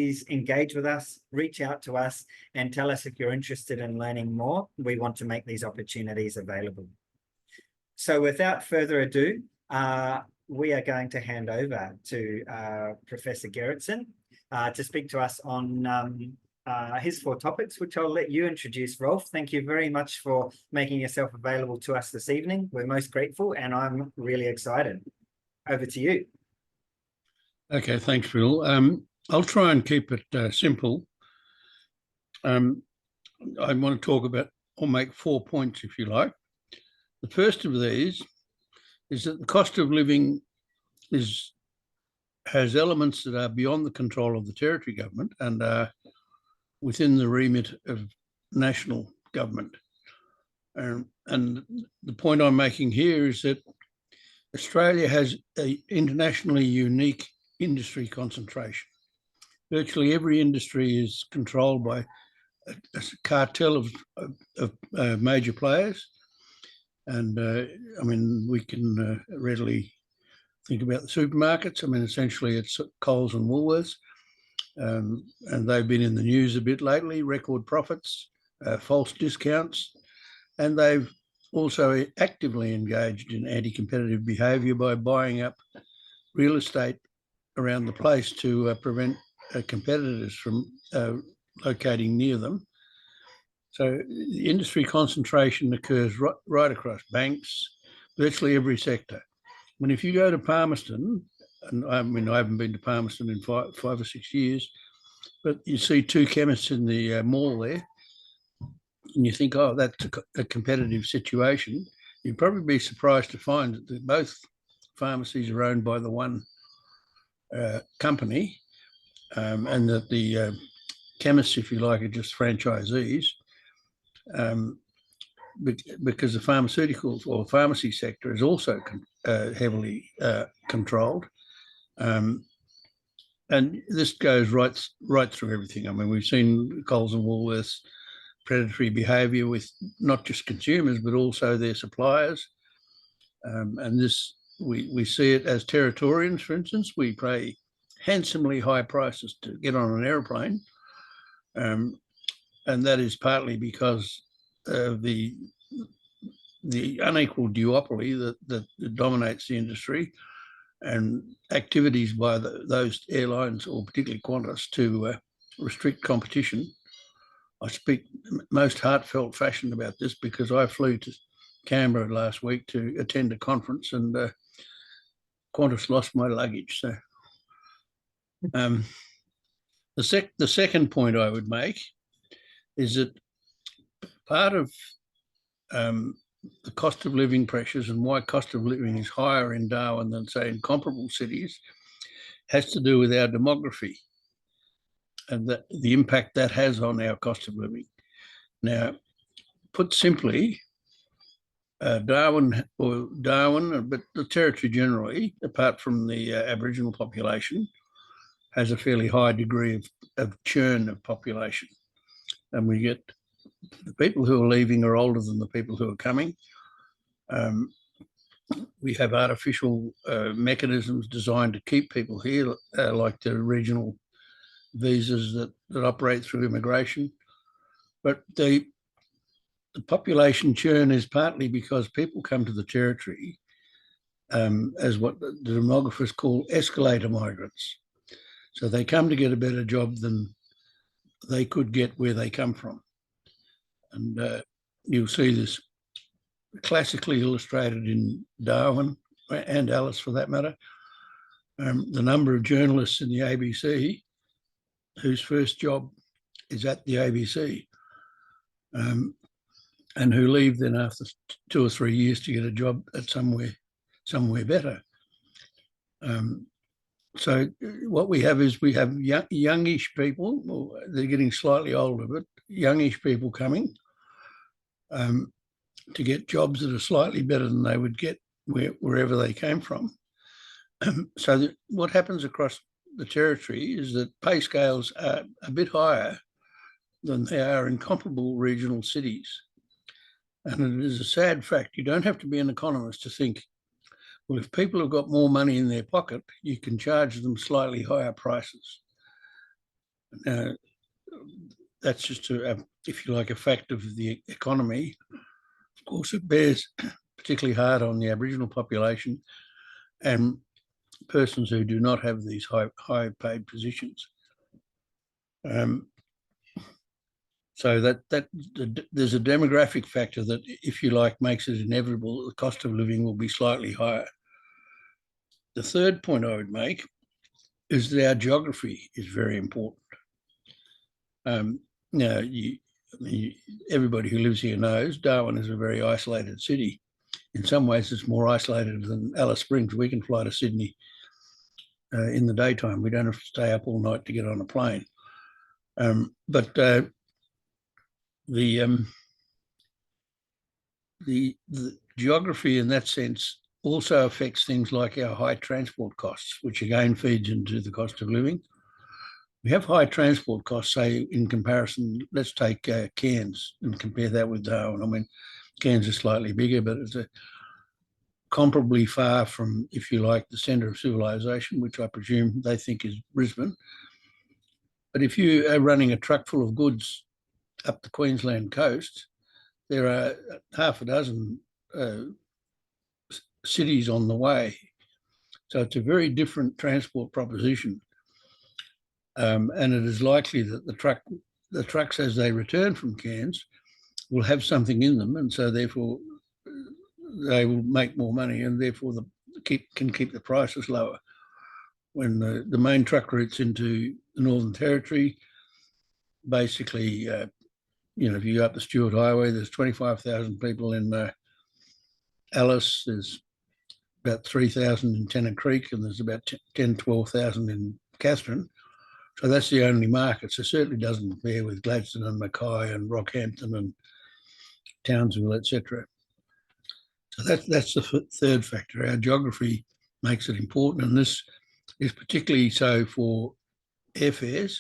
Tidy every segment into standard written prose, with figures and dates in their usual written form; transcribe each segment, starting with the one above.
please engage with us, reach out to us, and tell us if you're interested in learning more. We want to make these opportunities available. So without further ado, we are going to hand over to Professor Gerritsen to speak to us on his 4 topics, which I'll let you introduce, Rolf. Thank you very much for making yourself available to us this evening. We're most grateful, and I'm really excited. Over to you. Okay, thanks, Phil. I'll try and keep it simple. I want to talk about, or make 4 points, if you like. The first of these is that the cost of living has elements that are beyond the control of the territory government and are within the remit of national government. And the point I'm making here is that Australia has an internationally unique industry concentration. Virtually every industry is controlled by a cartel of major players. And I mean, we can readily think about the supermarkets. I mean, essentially it's Coles and Woolworths. And they've been in the news a bit lately, record profits, false discounts, and they've also actively engaged in anti-competitive behaviour by buying up real estate around the place to prevent competitors from locating near them. So the industry concentration occurs right across banks, virtually every sector. I mean, if you go to Palmerston, and I mean, I haven't been to Palmerston in 5 or 6 years, but you see 2 chemists in the mall there, and you think, oh, that's a competitive situation. You'd probably be surprised to find that both pharmacies are owned by the one company, and that the chemists, if you like, are just franchisees, because the pharmaceuticals or pharmacy sector is also heavily controlled. And this goes right through everything. I mean, we've seen Coles and Woolworths predatory behaviour with not just consumers, but also their suppliers. And this, we see it as Territorians, for instance. We pay handsomely high prices to get on an aeroplane. And that is partly because of the unequal duopoly that dominates the industry, and activities by those airlines, or particularly Qantas, to restrict competition. I speak most heartfelt fashion about this because I flew to Canberra last week to attend a conference, and Qantas lost my luggage. So the second point I would make is that part of the cost of living pressures and why cost of living is higher in Darwin than, say, in comparable cities has to do with our demography and the impact that has on our cost of living. Now, put simply, Darwin, but the territory generally, apart from the Aboriginal population, has a fairly high degree of churn of population. And we get the people who are leaving are older than the people who are coming. We have artificial mechanisms designed to keep people here, like the regional visas that operate through immigration. But the population churn is partly because people come to the territory as what the demographers call escalator migrants. So they come to get a better job than they could get where they come from. And you'll see this classically illustrated in Darwin, and Alice for that matter. The number of journalists in the ABC whose first job is at the ABC, and who leave then after 2 or 3 years to get a job at somewhere better. So what we have is youngish people, well, they're getting slightly older, but youngish people coming to get jobs that are slightly better than they would get wherever they came from. So what happens across the territory is that pay scales are a bit higher than they are in comparable regional cities. And it is a sad fact. You don't have to be an economist to think, well, if people have got more money in their pocket, you can charge them slightly higher prices. That's just, if you like, a fact of the economy. Of course, it bears particularly hard on the Aboriginal population and persons who do not have these high paid positions. So there's a demographic factor that, if you like, makes it inevitable that the cost of living will be slightly higher. The third point I would make is that our geography is very important. Now, everybody who lives here knows Darwin is a very isolated city. In some ways, it's more isolated than Alice Springs. We can fly to Sydney in the daytime. We don't have to stay up all night to get on a plane. But the geography in that sense also affects things like our high transport costs, which again feeds into the cost of living. We have high transport costs, say, in comparison. Let's take Cairns and compare that with Darwin. I mean, Cairns is slightly bigger, but it's comparably far from, if you like, the centre of civilization, which I presume they think is Brisbane. But if you are running a truck full of goods up the Queensland coast, there are half a dozen cities on the way. So it's a very different transport proposition. And it is likely that the trucks, as they return from Cairns, will have something in them, and so therefore they will make more money, and therefore can keep the prices lower. When the main truck routes into the Northern Territory, basically, if you go up the Stewart Highway, there's 25,000 people in Alice, there's about 3,000 in Tennant Creek, and there's about 10, 12,000 in Katherine. So that's the only market. So certainly doesn't compare with Gladstone and Mackay and Rockhampton and Townsville, etc. So that's the third factor. Our geography makes it important, and this is particularly so for airfares.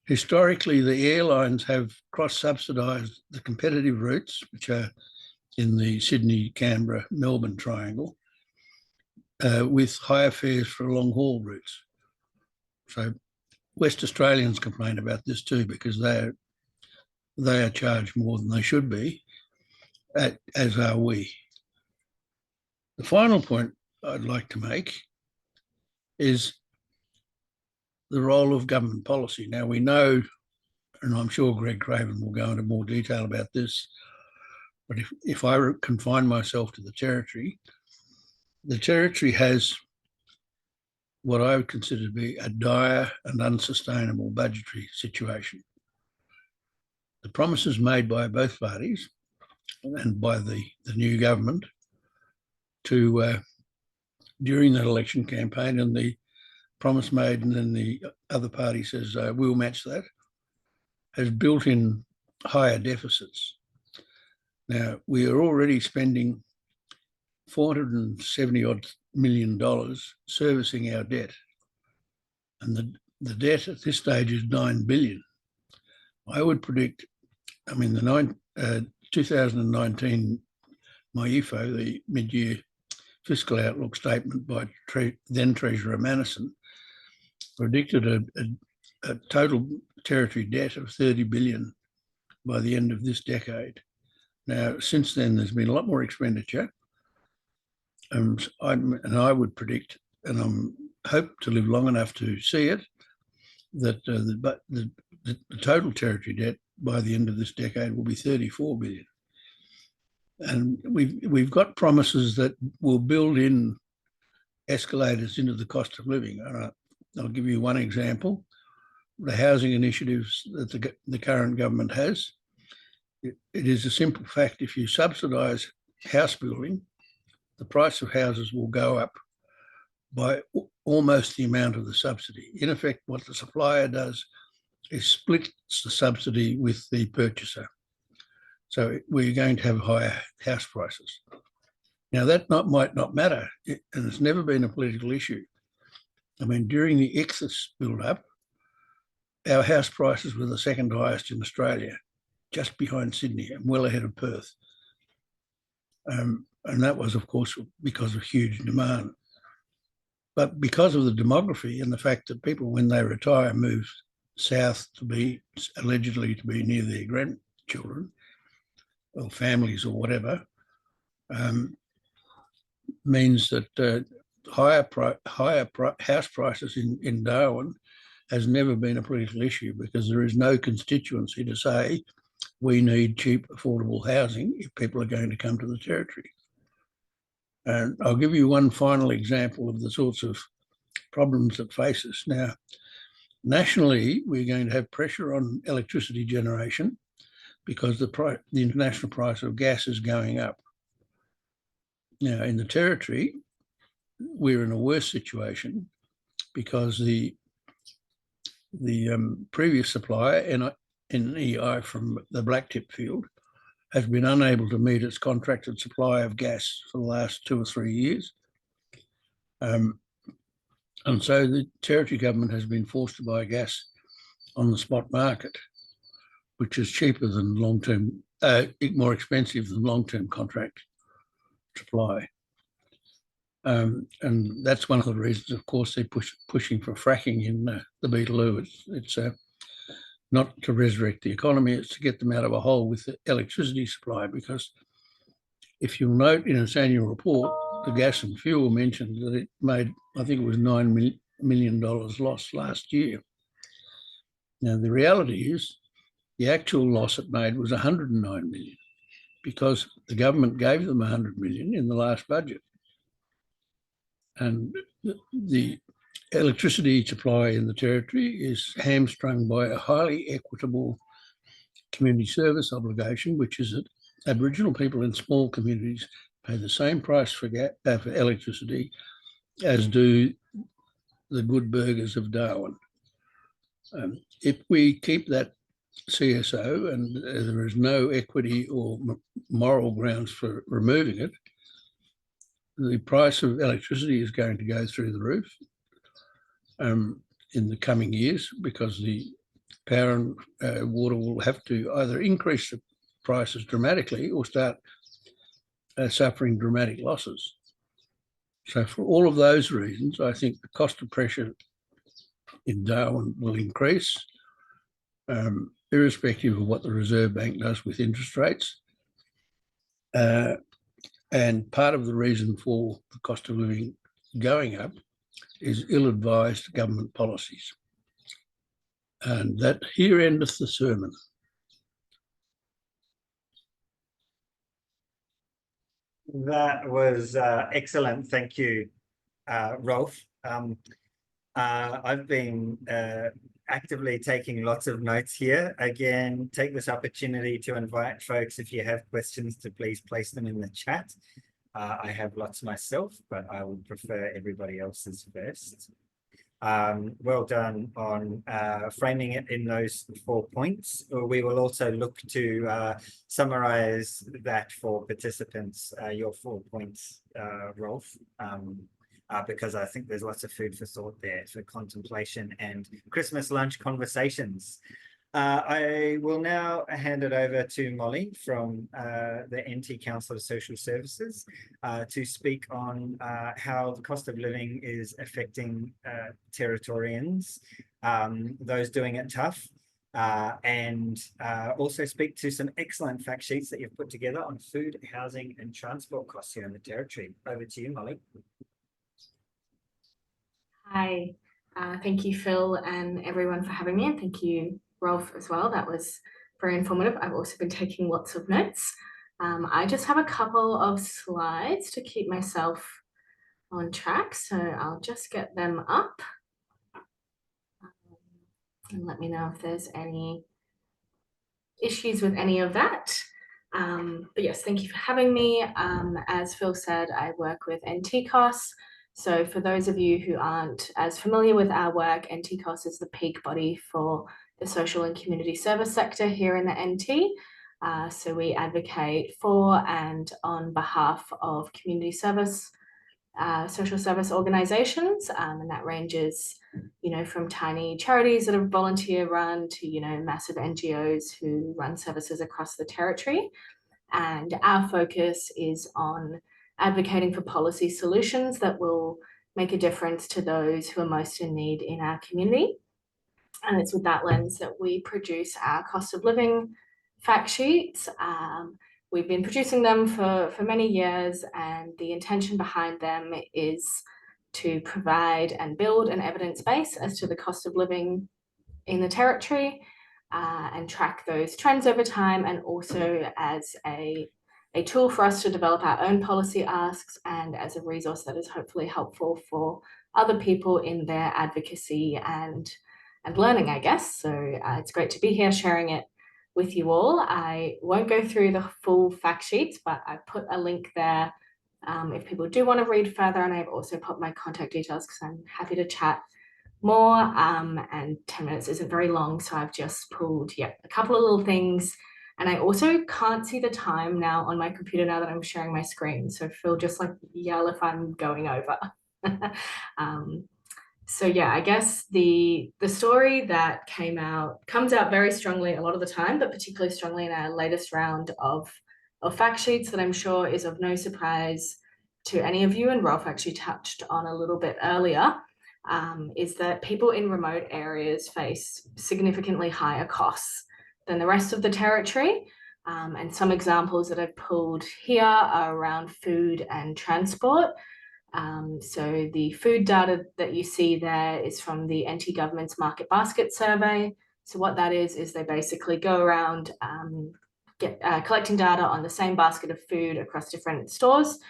Historically, the airlines have cross-subsidised the competitive routes, which are in the Sydney, Canberra, Melbourne triangle, with higher fares for long-haul routes. So West Australians complain about this too, because they are charged more than they should be, as are we. The final point I'd like to make is the role of government policy. Now, we know, and I'm sure Greg Craven will go into more detail about this, but if I confine myself to the Territory has what I would consider to be a dire and unsustainable budgetary situation. The promises made by both parties and by the new government to during that election campaign, and the promise made and then the other party says we'll match that, has built in higher deficits. Now, we are already spending $470 odd million servicing our debt, and the debt at this stage is $9 billion. I would predict, the 2019 MyEFO, the mid-year fiscal outlook statement by then Treasurer Manison, predicted a total Territory debt of $30 billion by the end of this decade. Now, since then, there's been a lot more expenditure. And I would predict, and I hope to live long enough to see it, that the total Territory debt by the end of this decade will be $34 billion. And we've got promises that will build in escalators into the cost of living. I'll give you one example. The housing initiatives that the current government has. It is a simple fact, if you subsidise house building, the price of houses will go up by almost the amount of the subsidy. In effect, what the supplier does is splits the subsidy with the purchaser. So we're going to have higher house prices. Now, that might not matter, and it's never been a political issue. During the NTCOSS build-up, our house prices were the second highest in Australia, just behind Sydney and well ahead of Perth. And that was, of course, because of huge demand. But because of the demography and the fact that people, when they retire, move south to be allegedly to be near their grandchildren or families or whatever, means that higher house prices in Darwin has never been a political issue, because there is no constituency to say we need cheap, affordable housing if people are going to come to the Territory. And I'll give you one final example of the sorts of problems that face us. Now, nationally, we're going to have pressure on electricity generation because the international price of gas is going up. Now, in the Territory, we're in a worse situation because the previous supplier, NEI from the Blacktip field, has been unable to meet its contracted supply of gas for the last 2 or 3 years. And so the Territory government has been forced to buy gas on the spot market, which is cheaper than long-term, more expensive than long-term contract supply. And that's one of the reasons, of course, they're pushing for fracking in the Beetaloo. It's not to resurrect the economy, it's to get them out of a hole with the electricity supply, because if you'll note in its annual report, the gas and fuel mentioned that it made, I think it was $9 million loss last year. Now, the reality is the actual loss it made was 109 million, because the government gave them 100 million in the last budget. And the electricity supply in the Territory is hamstrung by a highly equitable community service obligation, which is that Aboriginal people in small communities pay the same price for electricity as do the good burghers of Darwin. If we keep that CSO and there is no equity or moral grounds for removing it, the price of electricity is going to go through the roof in the coming years, because the power and water will have to either increase the prices dramatically or start suffering dramatic losses. So for all of those reasons, I think the cost of pressure in Darwin will increase, irrespective of what the Reserve Bank does with interest rates. And part of the reason for the cost of living going up is ill-advised government policies. And that here endeth the sermon. That was excellent. Thank you, Rolf. I've been actively taking lots of notes here. Again, take this opportunity to invite folks, if you have questions, to please place them in the chat. I have lots myself, but I would prefer everybody else's first. Well done on framing it in those 4 points. We will also look to summarize that for participants, your 4 points, Rolf, because I think there's lots of food for thought there for contemplation and Christmas lunch conversations. I will now hand it over to Mollie from the NT Council of Social Services to speak on how the cost of living is affecting Territorians, those doing it tough, and also speak to some excellent fact sheets that you've put together on food, housing and transport costs here in the Territory. Over to you, Mollie. Hi, thank you, Phil, and everyone for having me, and thank you, Rolf, as well. That was very informative. I've also been taking lots of notes. I just have a couple of slides to keep myself on track, so I'll just get them up. And let me know if there's any issues with any of that. But yes, thank you for having me. As Phil said, I work with NTCOSS. So for those of you who aren't as familiar with our work, NTCOSS is the peak body for the social and community service sector here in the NT. So we advocate for and on behalf of community service, social service organisations, and that ranges, from tiny charities that are volunteer run to, massive NGOs who run services across the Territory. And our focus is on advocating for policy solutions that will make a difference to those who are most in need in our community. And it's with that lens that we produce our cost of living fact sheets. We've been producing them for many years, and the intention behind them is to provide and build an evidence base as to the cost of living in the territory, and track those trends over time, and also as a tool for us to develop our own policy asks, and as a resource that is hopefully helpful for other people in their advocacy and learning, I guess. So it's great to be here sharing it with you all. I won't go through the full fact sheets, but I put a link there if people do want to read further, and I've also put my contact details because I'm happy to chat more, and 10 minutes isn't very long, so I've just pulled a couple of little things. And I also can't see the time now on my computer now that I'm sharing my screen, so Phil, just like yell if I'm going over. So yeah, I guess the story that comes out very strongly a lot of the time, but particularly strongly in our latest round of fact sheets that I'm sure is of no surprise to any of you, and Rolf actually touched on a little bit earlier, is that people in remote areas face significantly higher costs than the rest of the territory. And some examples that I've pulled here are around food and transport. So the food data that you see there is from the NT government's market basket survey. So what that is they basically go around collecting data on the same basket of food across different stores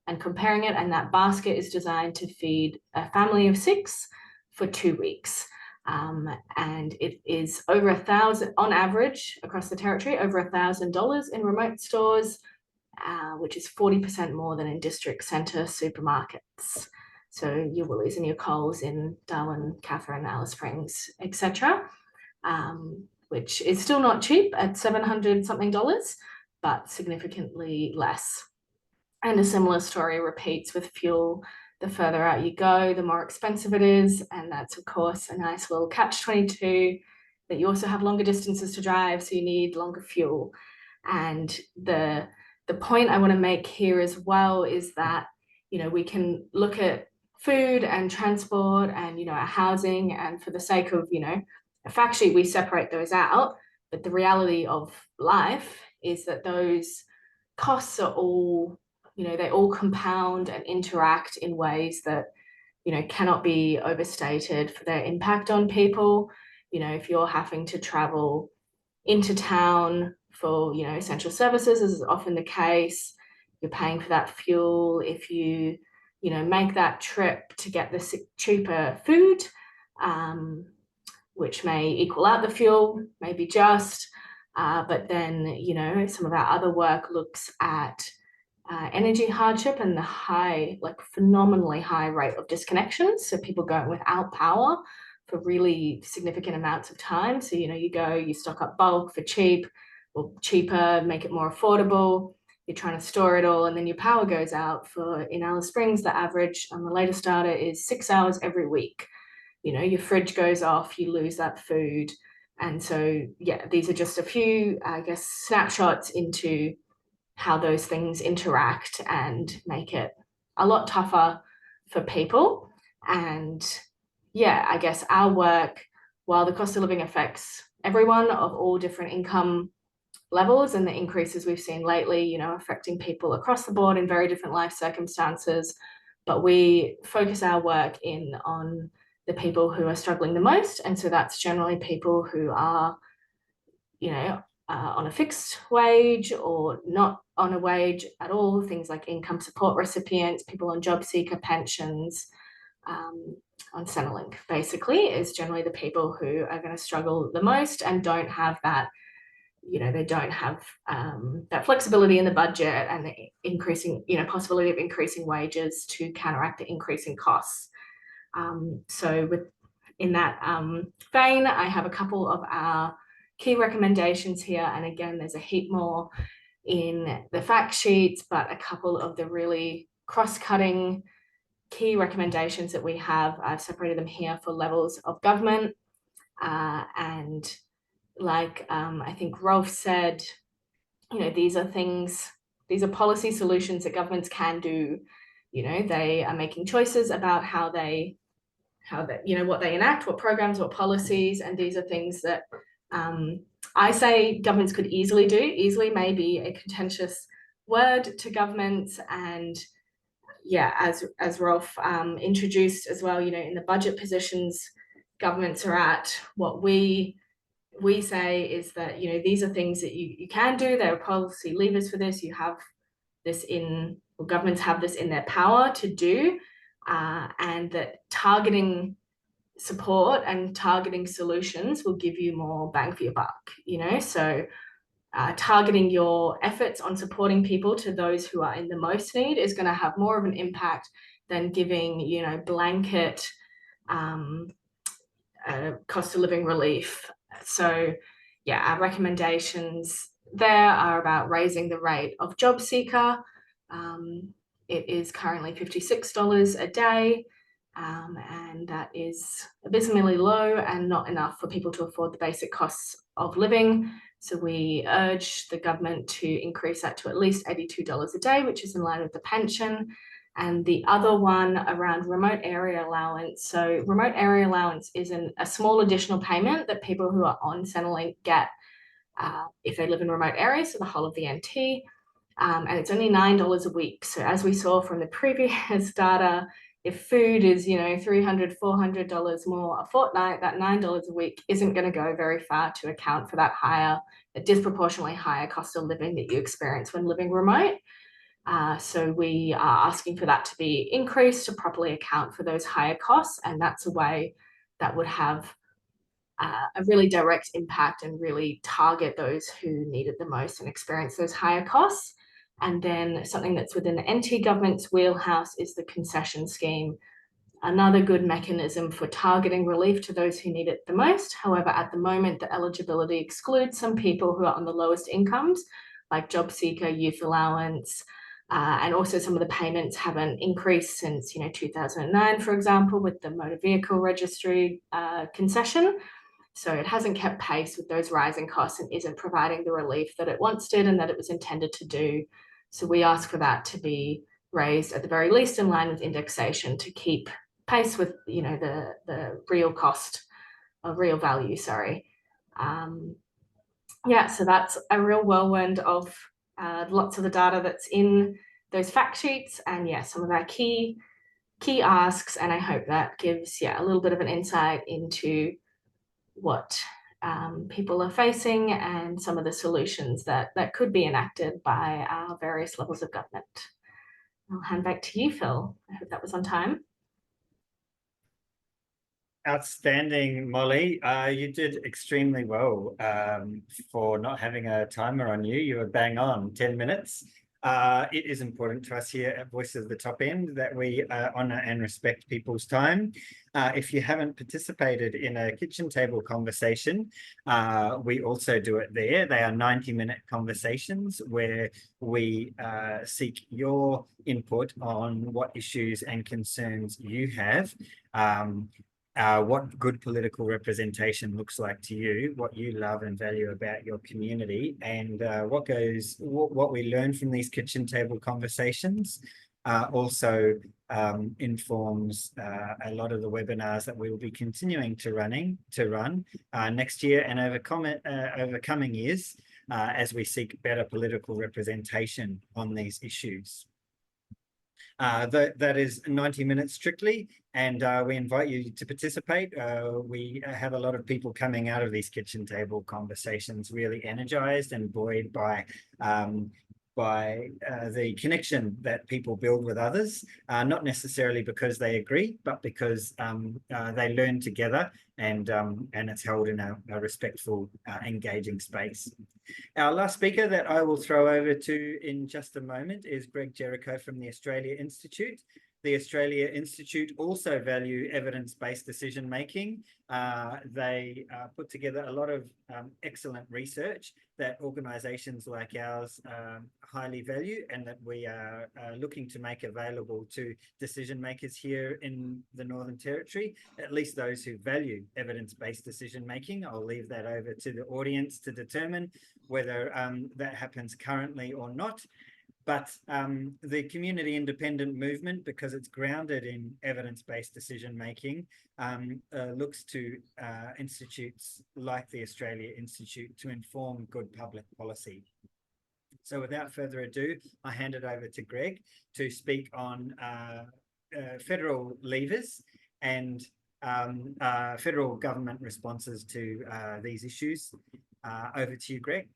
and comparing it, and that basket is designed to feed a family of 6 for 2 weeks. And it is over $1,000 on average across the territory, over $1,000 in remote stores, which is 40% more than in district centre supermarkets. So your Woolies and your Coles in Darwin, Katherine, Alice Springs, etc., which is still not cheap at $700 something, but significantly less. And a similar story repeats with fuel. The further out you go, the more expensive it is. And that's, of course, a nice little catch-22, that you also have longer distances to drive, so you need longer fuel. And the point I want to make here as well is that, we can look at food and transport and, our housing, and for the sake of, a fact sheet, we separate those out. But the reality of life is that those costs are all, they all compound and interact in ways that, cannot be overstated for their impact on people. If you're having to travel into town for, essential services, as is often the case, you're paying for that fuel. If you, make that trip to get the cheaper food, which may equal out the fuel, maybe just, but then, some of our other work looks at energy hardship and the phenomenally high rate of disconnections. So people going without power for really significant amounts of time. So, you go, you stock up bulk for cheap, or cheaper, make it more affordable. You're trying to store it all, and then your power goes out for, in Alice Springs, the average on the latest data is 6 hours every week. Your fridge goes off, you lose that food. And so, yeah, these are just a few, I guess, snapshots into how those things interact and make it a lot tougher for people. And yeah, I guess our work, while the cost of living affects everyone of all different income levels, and the increases we've seen lately, affecting people across the board in very different life circumstances, but we focus our work in on the people who are struggling the most. And so that's generally people who are, on a fixed wage or not on a wage at all, things like income support recipients, people on job seeker pensions, on Centrelink, basically, is generally the people who are going to struggle the most and don't have that, they don't have that flexibility in the budget and the increasing, possibility of increasing wages to counteract the increasing costs. So in that vein, I have a couple of our key recommendations here. And again, there's a heap more in the fact sheets, but a couple of the really cross-cutting key recommendations that we have, I've separated them here for levels of government. And like I think Rolf said, these are policy solutions that governments can do they are making choices about how they, what they enact, what programs, what policies, and these are things that I say governments could easily do. Easily may be a contentious word to governments, and yeah, as Rolf introduced as well, in the budget positions governments are at, what we say is that, these are things that you can do. There are policy levers for this. You have this governments have this in their power to do, and that targeting support and targeting solutions will give you more bang for your buck, so targeting your efforts on supporting people to those who are in the most need is going to have more of an impact than giving, blanket cost of living relief. So yeah, our recommendations there are about raising the rate of job seeker. It is currently $56 a day, and that is abysmally low and not enough for people to afford the basic costs of living. So we urge the government to increase that to at least $82 a day, which is in line with the pension. And the other one around remote area allowance. So remote area allowance is a small additional payment that people who are on Centrelink get if they live in remote areas, so the whole of the NT. And it's only $9 a week. So as we saw from the previous data, if food is, $300, $400 more a fortnight, that $9 a week isn't going to go very far to account for that disproportionately higher cost of living that you experience when living remote. So we are asking for that to be increased to properly account for those higher costs. And that's a way that would have a really direct impact and really target those who need it the most and experience those higher costs. And then something that's within the NT government's wheelhouse is the concession scheme, another good mechanism for targeting relief to those who need it the most. However, at the moment, the eligibility excludes some people who are on the lowest incomes, like job seeker, youth allowance, and also some of the payments haven't increased since 2009, for example, with the motor vehicle registry concession. So it hasn't kept pace with those rising costs and isn't providing the relief that it once did and that it was intended to do. So we ask for that to be raised at the very least in line with indexation to keep pace with the real cost of real value. Yeah, so that's a real whirlwind of lots of the data that's in those fact sheets, and yeah, some of our key asks, and I hope that gives a little bit of an insight into what people are facing and some of the solutions that could be enacted by our various levels of government. I'll hand back to you, Phil. I hope that was on time. Outstanding, Mollie. You did extremely well for not having a timer on you. You were bang on, 10 minutes. It is important to us here at Voices of the Top End that we honour and respect people's time. If you haven't participated in a kitchen table conversation, we also do it there. They are 90-minute conversations where we seek your input on what issues and concerns you have. What good political representation looks like to you, what you love and value about your community, and what we learn from these kitchen table conversations also informs a lot of the webinars that we will be continuing to run next year and over coming years as we seek better political representation on these issues. That is 90 minutes strictly, and we invite you to participate. We have a lot of people coming out of these kitchen table conversations really energized and buoyed by the connection that people build with others, not necessarily because they agree, but because they learn together, and it's held in a respectful, engaging space. Our last speaker that I will throw over to in just a moment is Greg Jerricho from the Australia Institute. The Australia Institute also value evidence-based decision-making. They put together a lot of excellent research that organisations like ours highly value, and that we are looking to make available to decision makers here in the Northern Territory, at least those who value evidence-based decision-making. I'll leave that over to the audience to determine whether that happens currently or not. But the community independent movement, because it's grounded in evidence-based decision-making, looks to institutes like the Australia Institute to inform good public policy. So without further ado, I hand it over to Greg to speak on federal levers and federal government responses to these issues. Over to you, Greg.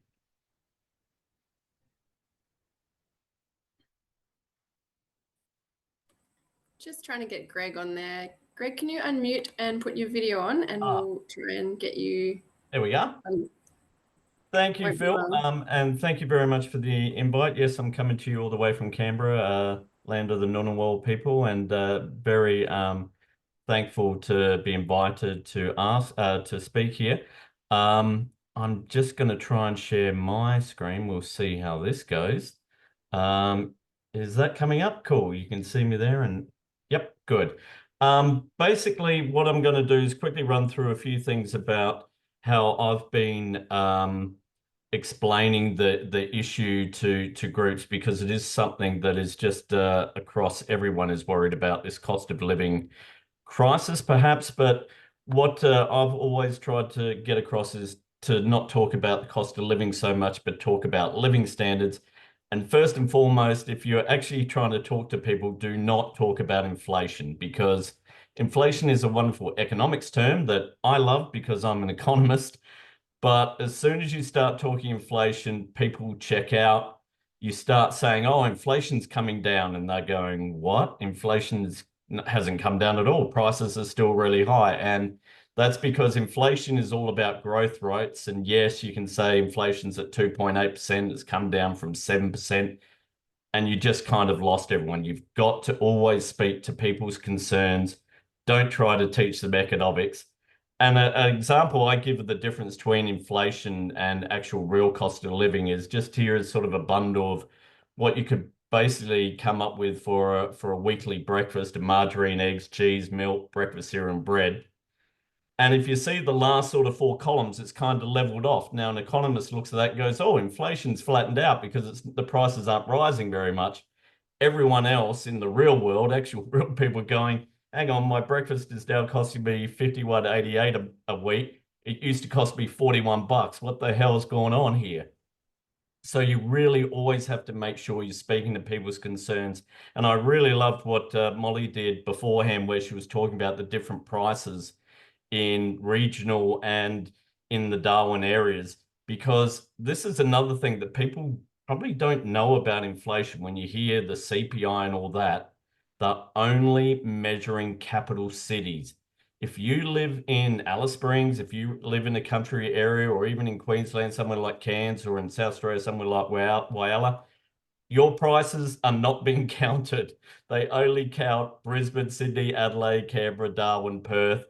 Just trying to get Greg on there. Greg, can you unmute and put your video on, and we'll try and get you. There we are. Thank you, Phil. And thank you very much for the invite. Yes, I'm coming to you all the way from Canberra, land of the Ngunnawal people, and very thankful to be invited to speak here. I'm just going to try and share my screen. We'll see how this goes. Is that coming up? Cool. You can see me there, and yep, good. Basically, what I'm going to do is quickly run through a few things about how I've been explaining the issue to groups, because it is something that is just across, everyone is worried about this cost of living crisis, perhaps. But what I've always tried to get across is to not talk about the cost of living so much, but talk about living standards. And first and foremost, if you're actually trying to talk to people, do not talk about inflation, because inflation is a wonderful economics term that I love because I'm an economist. But as soon as you start talking inflation, people check out. You start saying, oh, inflation's coming down, and they're going, what? Inflation hasn't come down at all. Prices are still really high. And that's because inflation is all about growth rates. And yes, you can say inflation's at 2.8%. It's come down from 7%. And you just kind of lost everyone. You've got to always speak to people's concerns. Don't try to teach them economics. And an example I give of the difference between inflation and actual real cost of living is just here is sort of a bundle of what you could basically come up with for a weekly breakfast of margarine, eggs, cheese, milk, breakfast cereal, and bread. And if you see the last sort of 4 columns, it's kind of leveled off. Now, an economist looks at that and goes, oh, inflation's flattened out because the prices aren't rising very much. Everyone else in the real world, actual real people going, hang on, my breakfast is now costing me $51.88 a week. It used to cost me $41. What the hell's going on here? So you really always have to make sure you're speaking to people's concerns. And I really loved what Mollie did beforehand, where she was talking about the different prices in regional and in the Darwin areas, because this is another thing that people probably don't know about inflation. When you hear the CPI and all that, they're only measuring capital cities. If you live in Alice Springs, if you live in a country area, or even in Queensland, somewhere like Cairns, or in South Australia, somewhere like Whyalla, your prices are not being counted. They only count Brisbane, Sydney, Adelaide, Canberra, Darwin, Perth,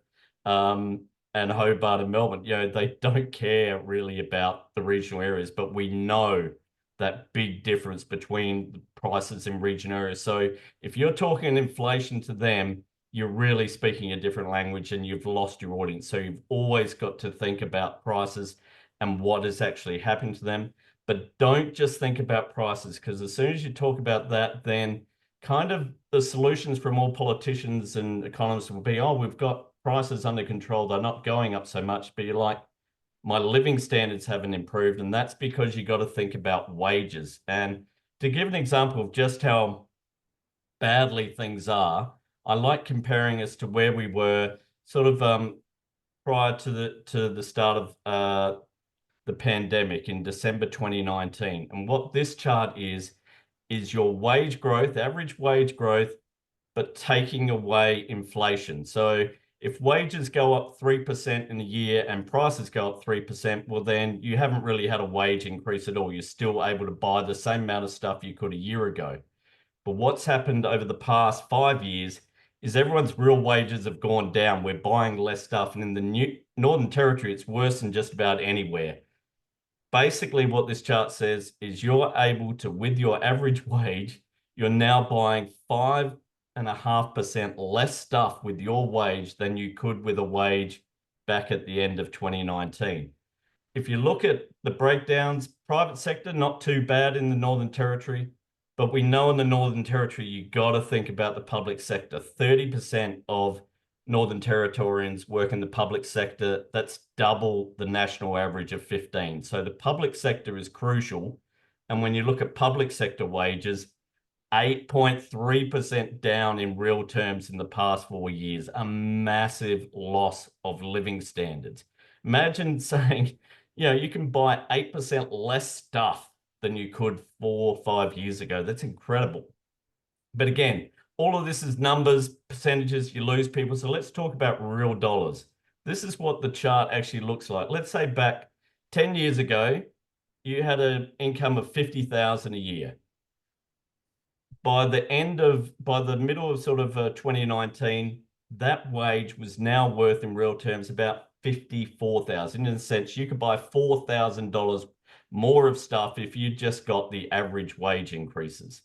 and Hobart and Melbourne. You know, they don't care really about the regional areas, but we know that big difference between the prices in regional areas. So if you're talking inflation to them, you're really speaking a different language, and you've lost your audience. So you've always got to think about prices and what is actually happening to them. But don't just think about prices, because as soon as you talk about that, then kind of the solutions from all politicians and economists will be, oh, we've got prices under control. They're not going up so much. But you're like, my living standards haven't improved. And that's because you got to think about wages. And to give an example of just how badly things are, I like comparing us to where we were sort of prior to the start of the pandemic in December 2019. And what this chart is your wage growth, average wage growth, but taking away inflation. So if wages go up 3% in a year and prices go up 3%, well, then you haven't really had a wage increase at all. You're still able to buy the same amount of stuff you could a year ago. But what's happened over the past 5 years is everyone's real wages have gone down. We're buying less stuff. And in the Northern Territory, it's worse than just about anywhere. Basically, what this chart says is you're able to, with your average wage, you're now buying 5.5% less stuff with your wage than you could with a wage back at the end of 2019. If you look at the breakdowns, private sector, not too bad in the Northern Territory. But we know in the Northern Territory, you got to think about the public sector. 30% of Northern Territorians work in the public sector. That's double the national average of 15. So the public sector is crucial. And when you look at public sector wages, 8.3% down in real terms in the past 4 years, a massive loss of living standards. Imagine saying, you can buy 8% less stuff than you could 4 or 5 years ago. That's incredible. But again, all of this is numbers, percentages, you lose people. So let's talk about real dollars. This is what the chart actually looks like. Let's say back 10 years ago, you had an income of 50,000 a year. By the middle of sort of 2019, that wage was now worth in real terms about 54,000. In a sense, you could buy $4,000 more of stuff if you just got the average wage increases.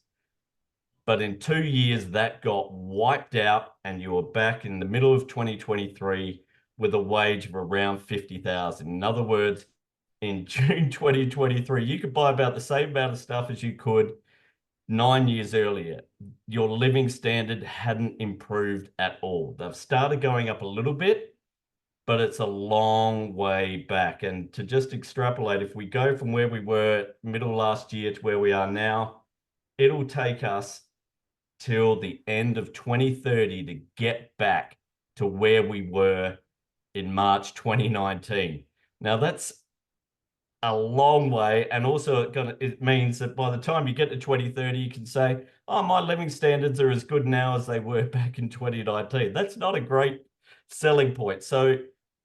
But in 2 years, that got wiped out, and you were back in the middle of 2023 with a wage of around 50,000. In other words, in June 2023, you could buy about the same amount of stuff as you could 9 years earlier. Your living standard hadn't improved at all. They've started going up a little bit, but it's a long way back. And to just extrapolate, if we go from where we were middle last year to where we are now, it'll take us till the end of 2030 to get back to where we were in March 2019. Now that's a long way, and also it means that by the time you get to 2030, you can say, oh, my living standards are as good now as they were back in 2019. That's not a great selling point. So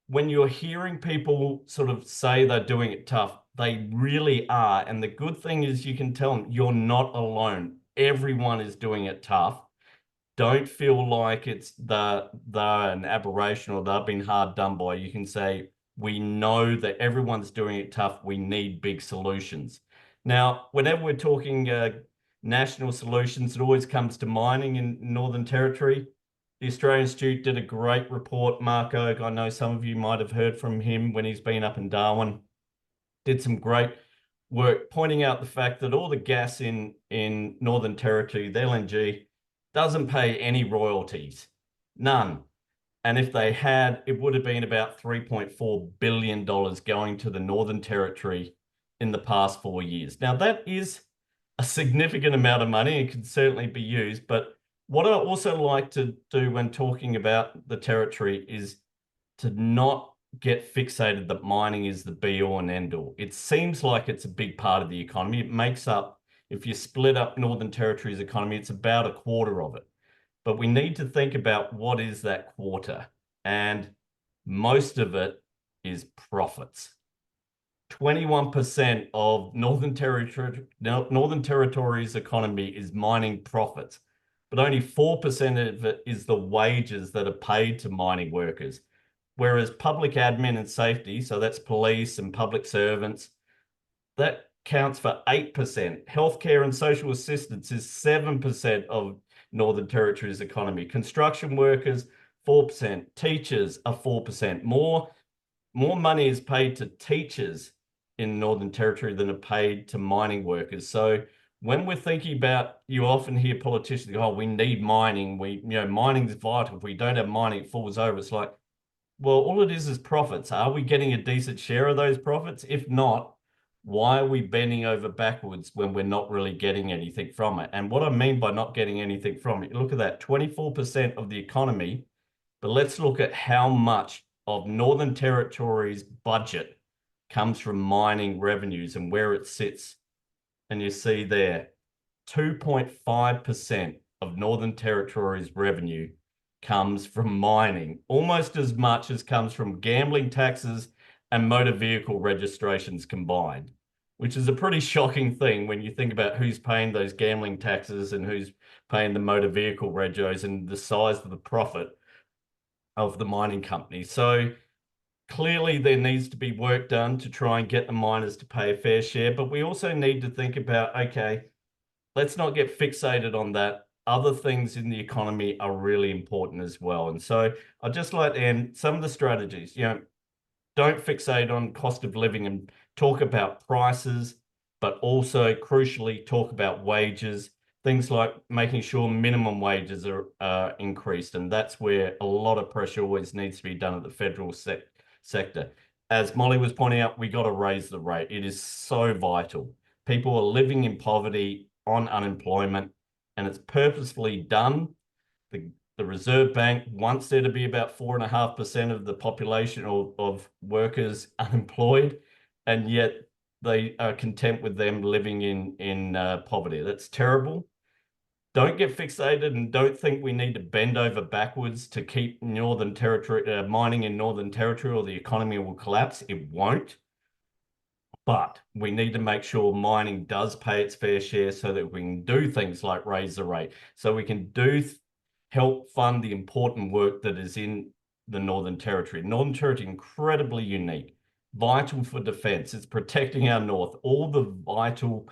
when you're hearing people sort of say they're doing it tough, they really are. And the good thing is you can tell them you're not alone. Everyone is doing it tough. Don't feel like it's they're an aberration or they've been hard done by. You can say, we know that everyone's doing it tough. We need big solutions. Now, whenever we're talking national solutions, it always comes to mining in Northern Territory. The Australian Institute did a great report. Mark Oak, I know some of you might have heard from him when he's been up in Darwin, did some great work pointing out the fact that all the gas in Northern Territory, the LNG, doesn't pay any royalties, none. And if they had, it would have been about $3.4 billion going to the Northern Territory in the past 4 years. Now, that is a significant amount of money and can certainly be used. But what I also like to do when talking about the Territory is to not get fixated that mining is the be-all and end-all. It seems like it's a big part of the economy. It makes up, if you split up Northern Territory's economy, it's about a quarter of it. But we need to think about what is that quarter. And most of it is profits. 21% of Northern Territory's economy is mining profits, but only 4% of it is the wages that are paid to mining workers. Whereas public admin and safety, so that's police and public servants, that counts for 8%. Healthcare and social assistance is 7% of Northern Territory's economy. Construction workers, 4%. Teachers are 4%. More money is paid to teachers in Northern Territory than are paid to mining workers. So when we're thinking about, you often hear politicians go, oh, we need mining. Mining is vital. If we don't have mining, it falls over. It's like, well, all it is profits. Are we getting a decent share of those profits? If not, why are we bending over backwards when we're not really getting anything from it? And what I mean by not getting anything from it, look at that, 24% of the economy, but let's look at how much of Northern Territory's budget comes from mining revenues and where it sits. And you see there, 2.5% of Northern Territory's revenue comes from mining, almost as much as comes from gambling taxes and motor vehicle registrations combined, which is a pretty shocking thing when you think about who's paying those gambling taxes and who's paying the motor vehicle regos and the size of the profit of the mining company. So clearly there needs to be work done to try and get the miners to pay a fair share, but we also need to think about, okay, let's not get fixated on that. Other things in the economy are really important as well. And so I'd just like to end some of the strategies, don't fixate on cost of living and talk about prices, but also crucially talk about wages, things like making sure minimum wages are increased. And that's where a lot of pressure always needs to be done at the federal sector. As Mollie was pointing out, we got to raise the rate. It is so vital. People are living in poverty, on unemployment, and it's purposefully done. The Reserve Bank wants there to be about 4.5% of the population of workers unemployed, and yet they are content with them living in poverty. That's terrible. Don't get fixated and don't think we need to bend over backwards to keep Northern Territory mining in Northern Territory, or the economy will collapse. It won't. But we need to make sure mining does pay its fair share so that we can do things like raise the rate, so we can help fund the important work that is in the Northern Territory. Northern Territory, incredibly unique, vital for defence. It's protecting our north, all the vital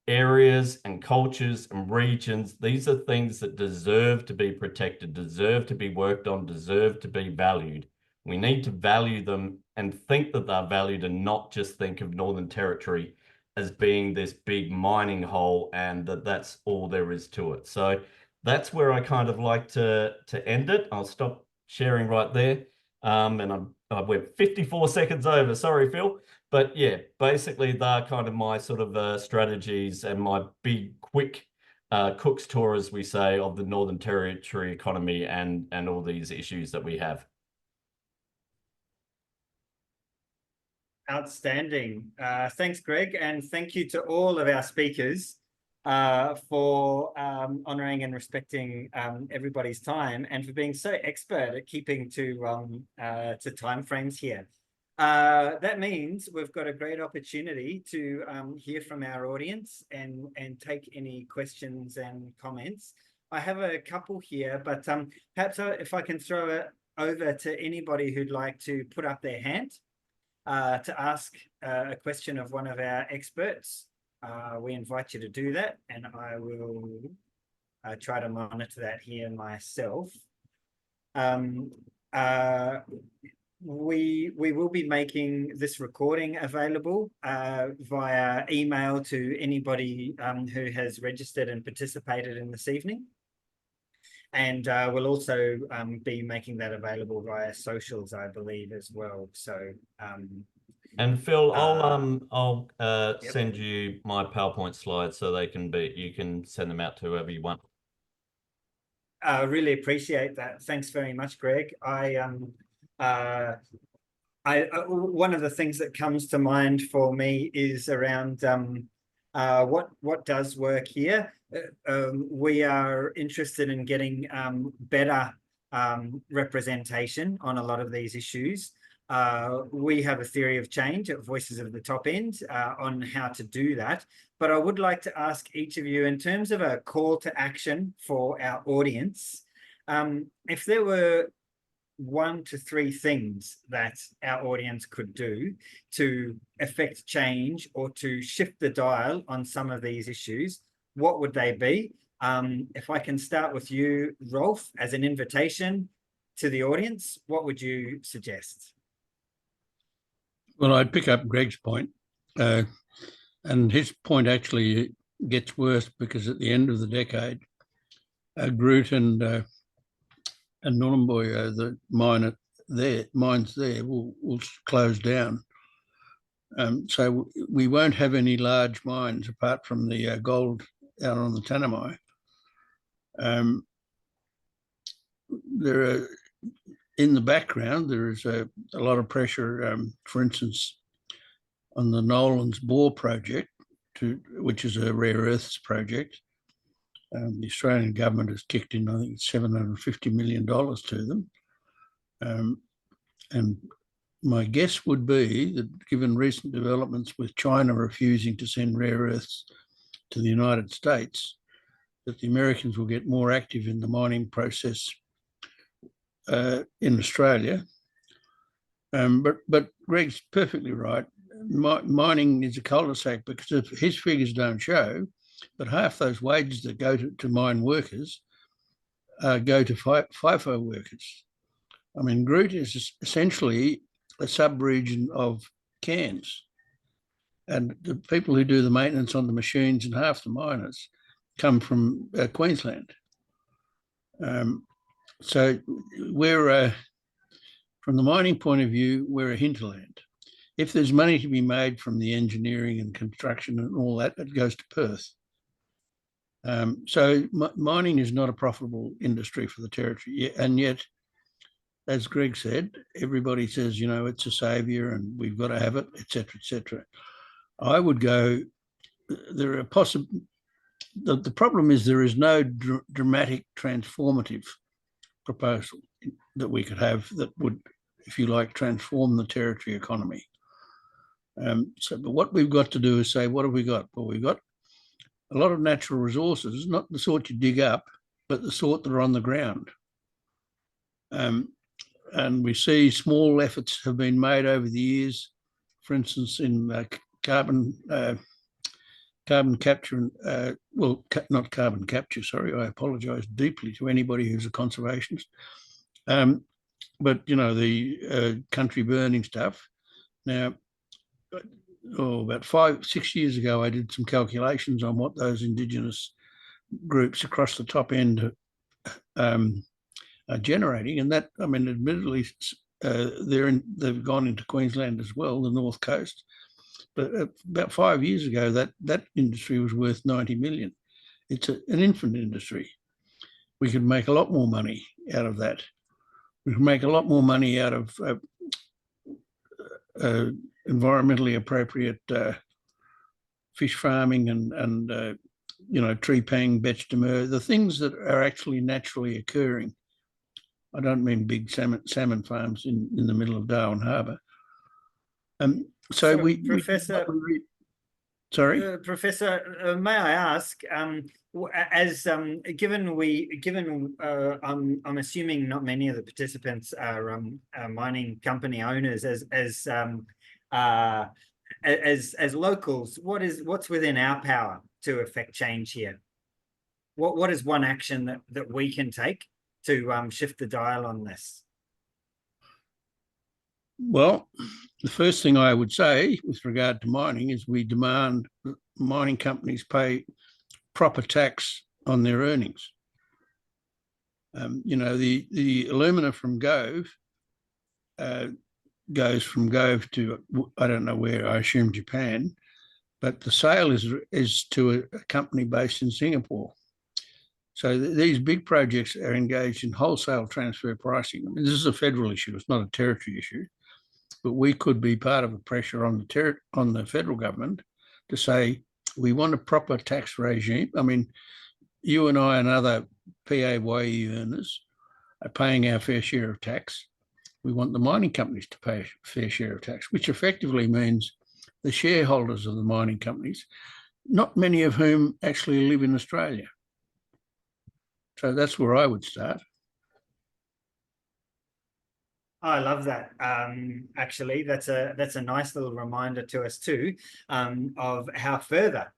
areas and cultures and regions. These are things that deserve to be protected, deserve to be worked on, deserve to be valued. We need to value them and think that they're valued, and not just think of Northern Territory as being this big mining hole and that's all there is to it. So that's where I kind of like to end it. I'll stop sharing right there. And I went 54 seconds over. Sorry, Phil. But yeah, basically they're kind of my sort of strategies and my big, quick Cook's tour, as we say, of the Northern Territory economy and all these issues that we have. Outstanding. Thanks, Greg, and thank you to all of our speakers for honouring and respecting everybody's time, and for being so expert at keeping to timeframes here. That means we've got a great opportunity to hear from our audience and take any questions and comments. I have a couple here, but perhaps if I can throw it over to anybody who'd like to put up their hand to ask a question of one of our experts. We invite you to do that, and I will try to monitor that here myself. We will be making this recording available via email to anybody who has registered and participated in this evening. And we'll also be making that available via socials, I believe, as well. So, and Phil, I'll yep. send you my PowerPoint slides so you can send them out to whoever you want. I really appreciate that. Thanks very much, Greg. One of the things that comes to mind for me is around what does work here. We are interested in getting better representation on a lot of these issues. We have a theory of change at Voices of the Top End on how to do that. But I would like to ask each of you, in terms of a call to action for our audience, if there were 1 to 3 things that our audience could do to affect change or to shift the dial on some of these issues, what would they be? If I can start with you, Rolf, as an invitation to the audience, what would you suggest? Well, I'd pick up Greg's point, and his point actually gets worse, because at the end of the decade, Groot and Nhulunbuy, the mines there will close down. So we won't have any large mines apart from the gold out on the Tanami. There are, in the background, there is a lot of pressure, for instance, on the Nolans Bore project, which is a rare earths project. The Australian government has kicked in, I think, $750 million to them. And my guess would be that, given recent developments with China refusing to send rare earths to the United States, that the Americans will get more active in the mining process in Australia. But Greg's perfectly right. Mining is a cul-de-sac, because if his figures don't show, but half those wages that go to mine workers go to FIFO workers. I mean, Groot is essentially a sub-region of Cairns. And the people who do the maintenance on the machines and half the miners come from Queensland. So we're, from the mining point of view, we're a hinterland. If there's money to be made from the engineering and construction and all that, it goes to Perth. So mining is not a profitable industry for the territory. And yet, as Greg said, everybody says, you know, it's a saviour and we've got to have it, etc., etc. I would go, there are possible, the problem is there is no dramatic transformative proposal that we could have that would, if you like, transform the territory economy. But what we've got to do is say, what have we got? Well, we've got a lot of natural resources, not the sort you dig up, but the sort that are on the ground. And we see small efforts have been made over the years, for instance, in carbon capture, well, not carbon capture, sorry, I apologise deeply to anybody who's a conservationist. But, you know, the country burning stuff. Now, about 5-6 years ago, I did some calculations on what those Indigenous groups across the top end are generating. And that, I mean, admittedly, they've gone into Queensland as well, the North Coast. But about 5 years ago, that industry was worth 90 million. It's an infant industry. We could make a lot more money out of that. We could make a lot more money out of environmentally appropriate fish farming and you know, tree pang, betch demur, the things that are actually naturally occurring. I don't mean big salmon farms in the middle of Darwin Harbour. So Professor, Professor, may I ask, as given I'm assuming not many of the participants are mining company owners, as locals, what's within our power to affect change here? What is one action that we can take to shift the dial on this? Well, the first thing I would say with regard to mining is we demand that mining companies pay proper tax on their earnings. You know, the alumina from Gove goes from Gove to, I don't know where, I assume Japan, but the sale is to a company based in Singapore. So these big projects are engaged in wholesale transfer pricing. I mean, this is a federal issue, it's not a territory issue. But we could be part of the pressure on the federal government to say, we want a proper tax regime. I mean, you and I and other PAYE earners are paying our fair share of tax. We want the mining companies to pay a fair share of tax, which effectively means the shareholders of the mining companies, not many of whom actually live in Australia. So that's where I would start. I love that. Actually, that's a nice little reminder to us too, of how further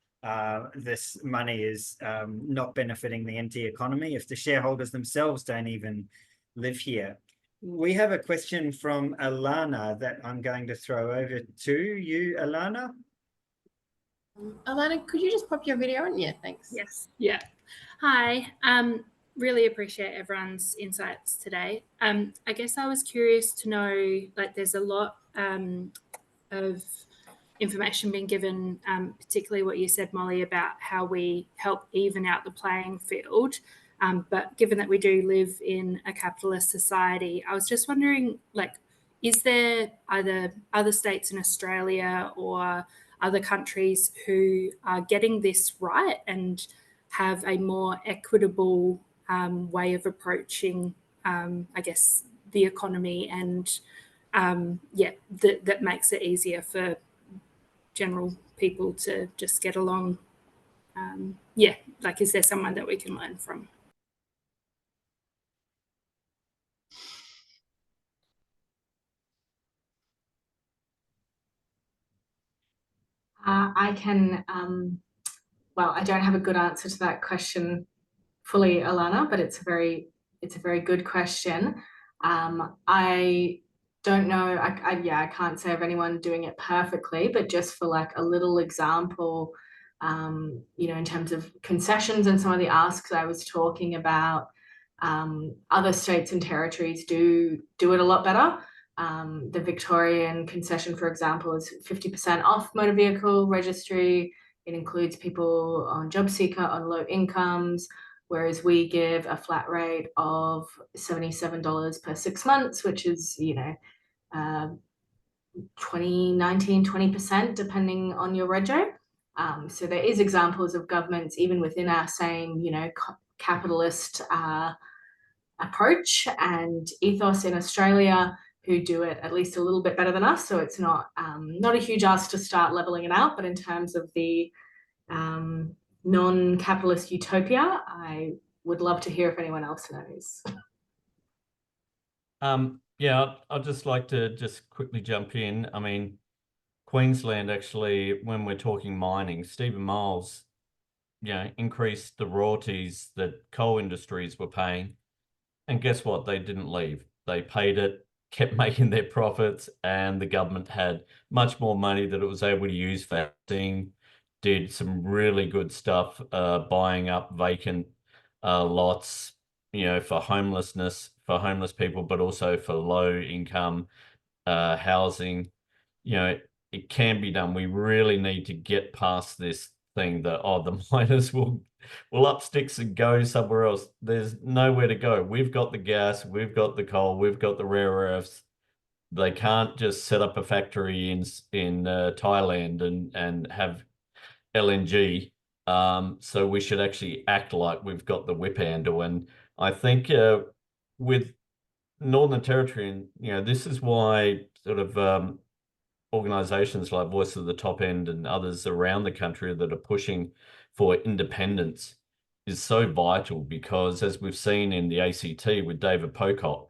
this money is not benefiting the NT economy if the shareholders themselves don't even live here. We have a question from Alana that I'm going to throw over to you, Alana. Alana, could you just pop your video on? Yeah, thanks. Yes. Yeah. Hi. Really appreciate everyone's insights today. I guess I was curious to know, like, there's a lot of information being given, particularly what you said, Mollie, about how we help even out the playing field. But given that we do live in a capitalist society, I was just wondering, like, is there either other states in Australia or other countries who are getting this right and have a more equitable way of approaching, I guess, the economy and, that makes it easier for general people to just get along? Like, is there someone that we can learn from? I can, well, I don't have a good answer to that question fully, Alana, but it's a very good question. I don't know, I can't say of anyone doing it perfectly, but just for like a little example, you know, in terms of concessions and some of the asks I was talking about, other states and territories do it a lot better. The Victorian concession, for example, is 50% off motor vehicle registry. It includes people on job seeker, on low incomes, whereas we give a flat rate of $77 per 6 months, which is, you know, 20% depending on your rego. So there is examples of governments, even within our same, you know, capitalist approach and ethos in Australia, who do it at least a little bit better than us. So it's not a huge ask to start leveling it out, but in terms of the non-capitalist utopia, I would love to hear if anyone else knows. Yeah, I'd just like to just quickly jump in. I mean, Queensland actually, when we're talking mining, Stephen Miles, you know, increased the royalties that coal industries were paying. And guess what? They didn't leave. They paid it, kept making their profits, and the government had much more money that it was able to use for housing, did some really good stuff, buying up vacant lots, you know, for homeless people, but also for low income housing. You know, it can be done. We really need to get past this thing that, oh, the miners will up sticks and go somewhere else. There's nowhere to go. We've got the gas, we've got the coal, we've got the rare earths. They can't just set up a factory in Thailand and have LNG. So we should actually act like we've got the whip handle. And I think with Northern Territory, and you know, this is why sort of organizations like Voice of the Top End and others around the country that are pushing for independence is so vital, because as we've seen in the ACT with David Pocock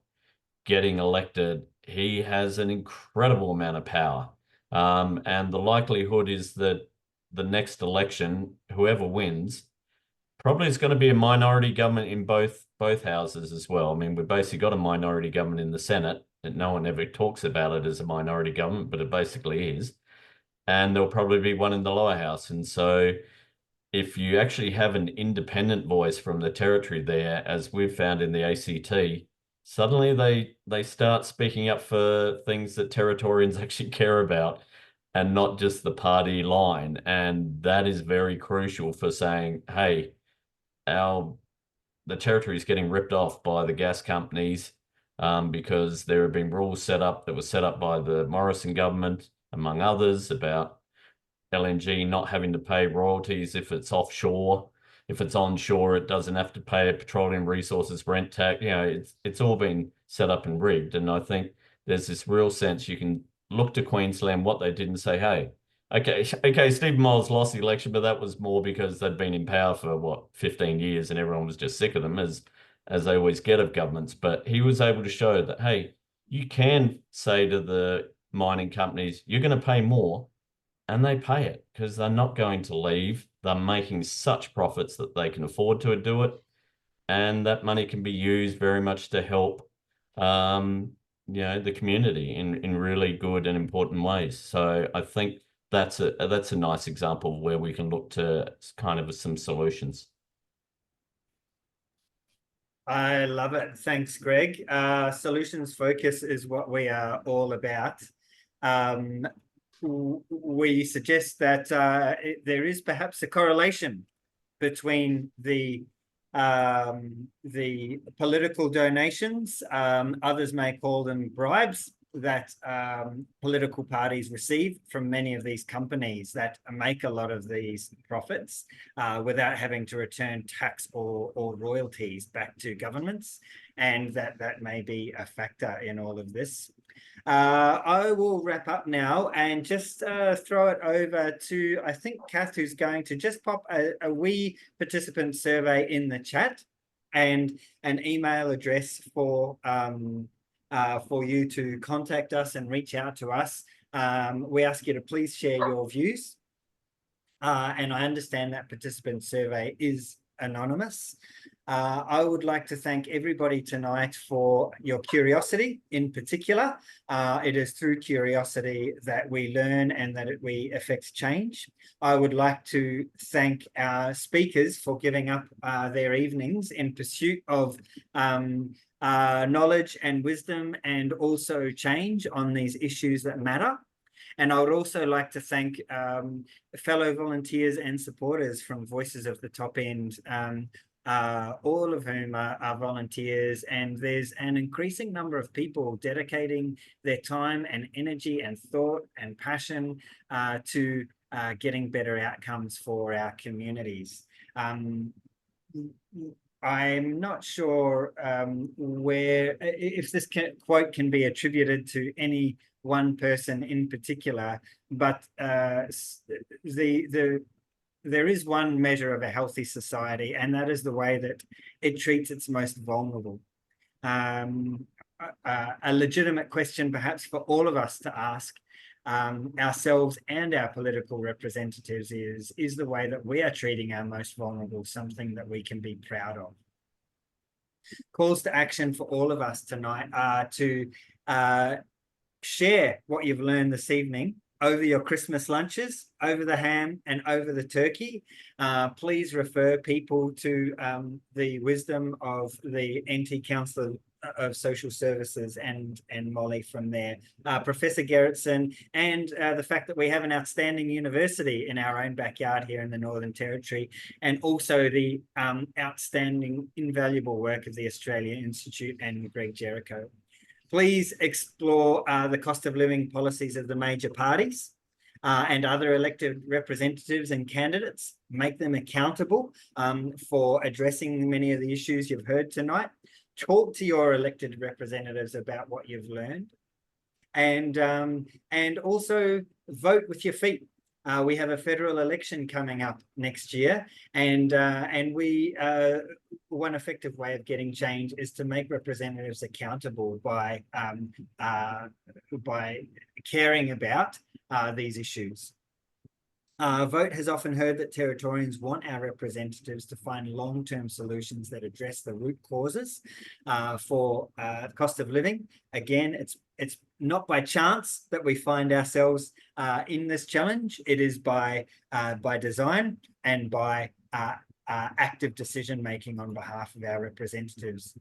getting elected, he has an incredible amount of power. And the likelihood is that the next election, whoever wins, probably is going to be a minority government in both houses as well. I mean, we've basically got a minority government in the Senate, and no one ever talks about it as a minority government, but it basically is. And there'll probably be one in the lower house. And so if you actually have an independent voice from the territory there, as we've found in the ACT, suddenly they start speaking up for things that Territorians actually care about, and not just the party line. And that is very crucial for saying, hey, the territory is getting ripped off by the gas companies, because there have been rules set up that were set up by the Morrison government, among others, about LNG not having to pay royalties if it's offshore. If it's onshore, it doesn't have to pay a petroleum resources rent tax. You know, it's all been set up and rigged. And I think there's this real sense you can look to Queensland, what they did, and say, hey, okay, Stephen Miles lost the election, but that was more because they'd been in power for, what, 15 years, and everyone was just sick of them, as they always get of governments. But he was able to show that, hey, you can say to the mining companies, you're going to pay more, and they pay it because they're not going to leave. They're making such profits that they can afford to do it. And that money can be used very much to help, you know, the community in really good and important ways. So I think that's a nice example where we can look to kind of some solutions. I love it. Thanks, Greg. Solutions focus is what we are all about. We suggest that there is perhaps a correlation between the political donations, others may call them bribes, that political parties receive from many of these companies that make a lot of these profits without having to return tax or royalties back to governments, and that may be a factor in all of this. I will wrap up now and just throw it over to, I think, Kath, who's going to just pop a wee participant survey in the chat and an email address for you to contact us and reach out to us. We ask you to please share your views. And I understand that participant survey is anonymous. I would like to thank everybody tonight for your curiosity in particular. It is through curiosity that we learn and that we affect change. I would like to thank our speakers for giving up their evenings in pursuit of knowledge and wisdom and also change on these issues that matter. And I would also like to thank fellow volunteers and supporters from Voices of the Top End, all of whom are volunteers, and there's an increasing number of people dedicating their time and energy and thought and passion to getting better outcomes for our communities. I'm not sure if this quote can be attributed to any one person in particular, but there is one measure of a healthy society, and that is the way that it treats its most vulnerable. A legitimate question perhaps for all of us to ask ourselves and our political representatives is the way that we are treating our most vulnerable something that we can be proud of? Calls to action for all of us tonight are to share what you've learned this evening over your Christmas lunches, over the ham and over the turkey. Please refer people to the wisdom of the NT Councillor of Social Services and Mollie from there, Professor Gerritsen, and the fact that we have an outstanding university in our own backyard here in the Northern Territory, and also the outstanding, invaluable work of the Australia Institute and Greg Jerricho. Please explore the cost of living policies of the major parties and other elected representatives and candidates. Make them accountable for addressing many of the issues you've heard tonight. Talk to your elected representatives about what you've learned, and also vote with your feet. We have a federal election coming up next year, and one effective way of getting change is to make representatives accountable by caring about these issues. Vote has often heard that Territorians want our representatives to find long-term solutions that address the root causes for cost of living. Again, it's not by chance that we find ourselves in this challenge. It is by design and by active decision-making on behalf of our representatives.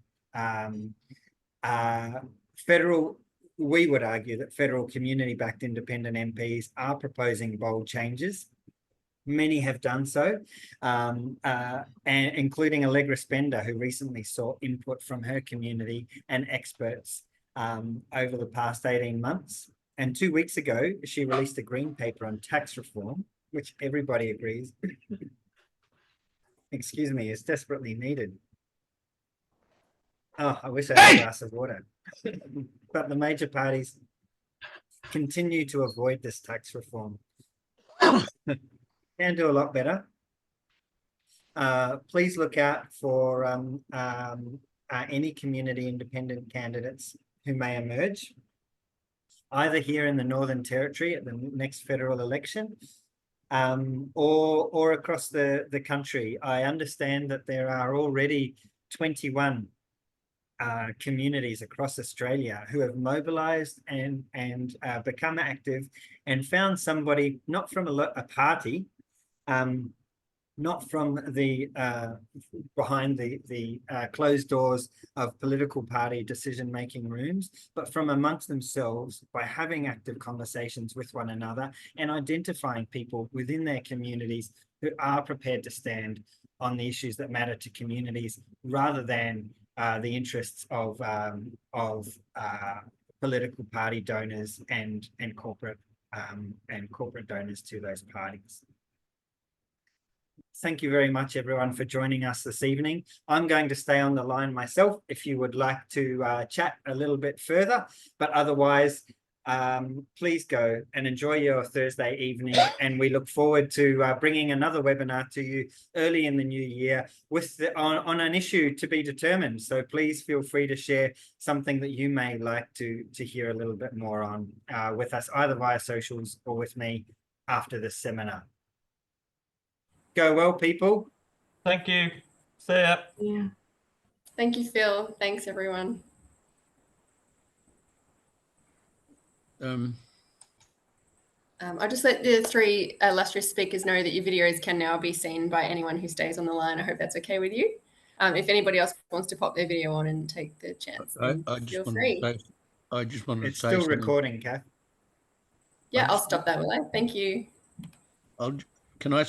We would argue that federal community-backed independent MPs are proposing bold changes. Many have done so, and including Allegra Spender, who recently saw input from her community and experts over the past 18 months. And 2 weeks ago, she released a green paper on tax reform, which everybody agrees, excuse me, is desperately needed. Oh, I wish I had a glass of water. But the major parties continue to avoid this tax reform. Can do a lot better. Please look out for any community independent candidates who may emerge, either here in the Northern Territory at the next federal election, or across the country. I understand that there are already 21 communities across Australia who have mobilized and become active and found somebody, not from a party, not from the behind the closed doors of political party decision-making rooms, but from amongst themselves by having active conversations with one another and identifying people within their communities who are prepared to stand on the issues that matter to communities rather than the interests of political party donors and corporate donors to those parties. Thank you very much, everyone, for joining us this evening. I'm going to stay on the line myself if you would like to chat a little bit further, but otherwise, please go and enjoy your Thursday evening, and we look forward to bringing another webinar to you early in the new year with on an issue to be determined. So please feel free to share something that you may like to hear a little bit more on with us, either via socials or with me after this seminar. Go well, people. Thank you. See ya. Yeah. Thank you, Phil. Thanks, everyone. I'll just let the three illustrious speakers know that your videos can now be seen by anyone who stays on the line. I hope that's okay with you. If anybody else wants to pop their video on and take the chance, I then just feel wanted free. to say, I just wanted It's to say still something. recording, Kath. Yeah, I'll stop that, will I? Thank you. Can I say